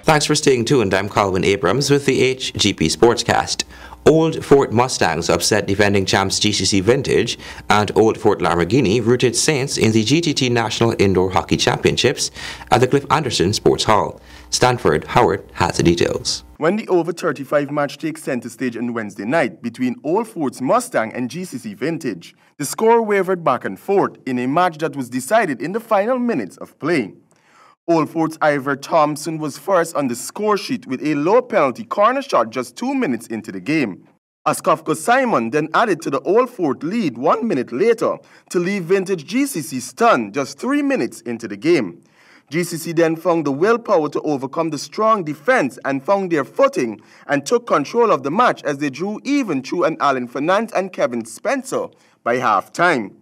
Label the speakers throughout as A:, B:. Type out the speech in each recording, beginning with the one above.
A: Thanks for staying tuned. I'm Colin Abrams with the HGP SPORTSCAST. Old Fort Mustangs upset defending champs GCC Vintage, and Old Fort Lamborghini routed Saints in the GTT National Indoor Hockey Championships at the Cliff Anderson Sports Hall. Stanford Howard has the details.
B: When the over 35 match takes center stage on Wednesday night between Old Fort's Mustang and GCC Vintage, the score wavered back and forth in a match that was decided in the final minutes of play. Old Fort's Ivor Thompson was first on the score sheet with a low penalty corner shot just 2 minutes into the game. Askofko Simon then added to the Old Fort lead 1 minute later to leave Vintage GCC stunned just 3 minutes into the game. GCC then found the willpower to overcome the strong defense and found their footing and took control of the match as they drew even through an Alan Fernand and Kevin Spencer by half-time.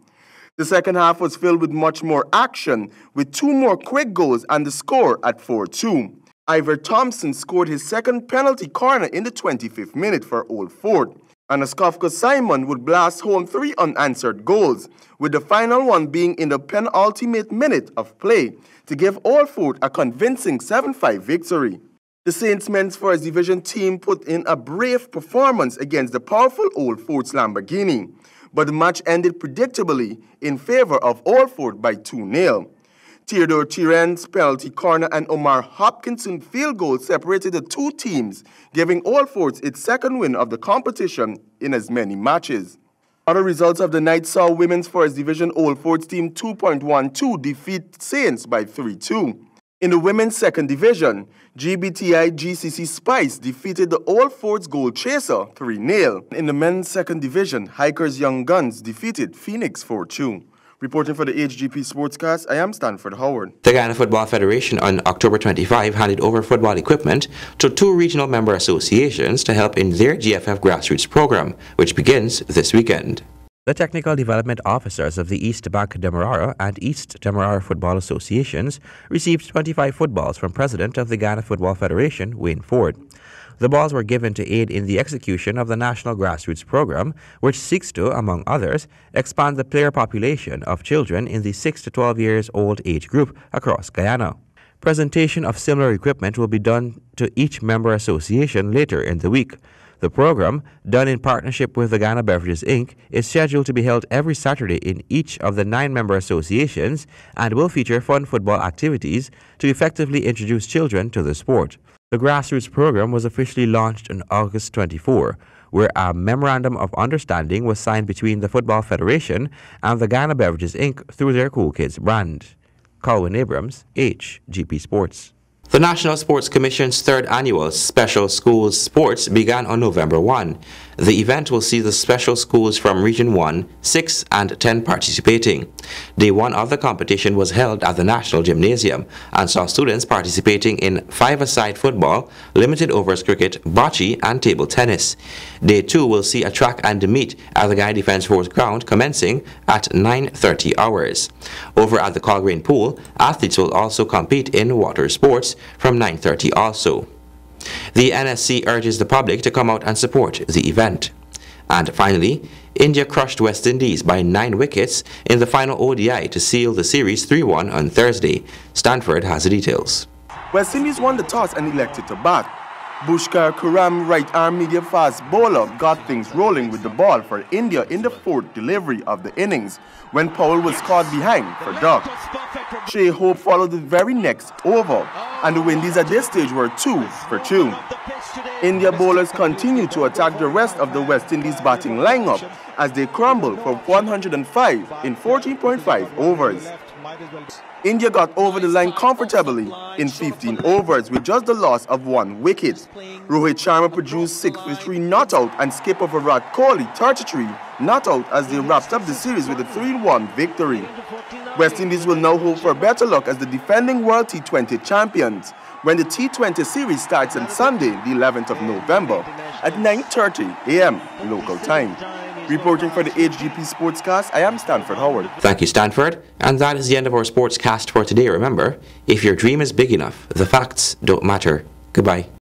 B: The second half was filled with much more action, with 2 more quick goals and the score at 4-2. Ivor Thompson scored his second penalty corner in the 25th minute for Old Fort, and Askofko Simon would blast home 3 unanswered goals, with the final one being in the penultimate minute of play to give Old Fort a convincing 7-5 victory. The Saints men's first division team put in a brave performance against the powerful Old Fort's Lamborghini, but the match ended predictably in favor of Old Fort by 2-0. Theodore Tiren's penalty corner and Omar Hopkinson's field goal separated the two teams, giving Old Fort its second win of the competition in as many matches. Other results of the night saw women's first division Old Fort's team 2.12 defeat Saints by 3-2. In the women's second division, GBTI GCC Spice defeated the Old Fort's Gold Chaser 3-0. In the men's second division, Hikers Young Guns defeated Phoenix 4-2. Reporting for the HGP Sportscast, I am Stanford Howard.
A: The Ghana Football Federation on October 25 handed over football equipment to 2 regional member associations to help in their GFF grassroots program, which begins this weekend. The technical development officers of the East Bank Demerara and East Demerara Football Associations received 25 footballs from President of the Ghana Football Federation, Wayne Ford. The balls were given to aid in the execution of the National Grassroots Program, which seeks to, among others, expand the player population of children in the 6 to 12 years old age group across Guyana. Presentation of similar equipment will be done to each member association later in the week. The program, done in partnership with the Ghana Beverages Inc., is scheduled to be held every Saturday in each of the 9 member associations and will feature fun football activities to effectively introduce children to the sport. The grassroots program was officially launched on August 24, where a Memorandum of Understanding was signed between the Football Federation and the Ghana Beverages Inc. through their Cool Kids brand. Colin Abrams, HGP Sports. The National Sports Commission's 3rd annual Special Schools Sports began on November 1. The event will see the special schools from Region 1, 6 and 10 participating. Day 1 of the competition was held at the National Gymnasium and saw students participating in 5-a-side football, limited overs cricket, bocce and table tennis. Day 2 will see a track and meet at the Ghana Defence Force ground commencing at 9:30 hours. Over at the Colgrain Pool, athletes will also compete in water sports from 9:30 also. The NSC urges the public to come out and support the event. And finally, India crushed West Indies by 9 wickets in the final ODI to seal the series 3-1 on Thursday. Stanford has the details.
B: West Indies won the toss and elected to bat. Bhushkar Kuram, right-arm medium-fast bowler, got things rolling with the ball for India in the 4th delivery of the innings when Powell was caught behind for duck. Shea Hope followed the very next over, and the Windies at this stage were 2 for 2. India bowlers continued to attack the rest of the West Indies batting lineup as they crumbled for 105 in 14.5 overs. India got over the line comfortably in 15 overs with just the loss of 1 wicket. Rohit Sharma produced 6 for 3 not out and skipper Virat Kohli 33 not out as they wrapped up the series with a 3-1 victory. West Indies will now hope for better luck as the defending World T20 champions when the T20 series starts on Sunday, the 11th of November at 9:30 a.m. local time. Reporting for the HGP Sportscast, I am Stanford Howard.
A: Thank you, Stanford. And that is the end of our Sportscast for today. Remember, if your dream is big enough, the facts don't matter. Goodbye.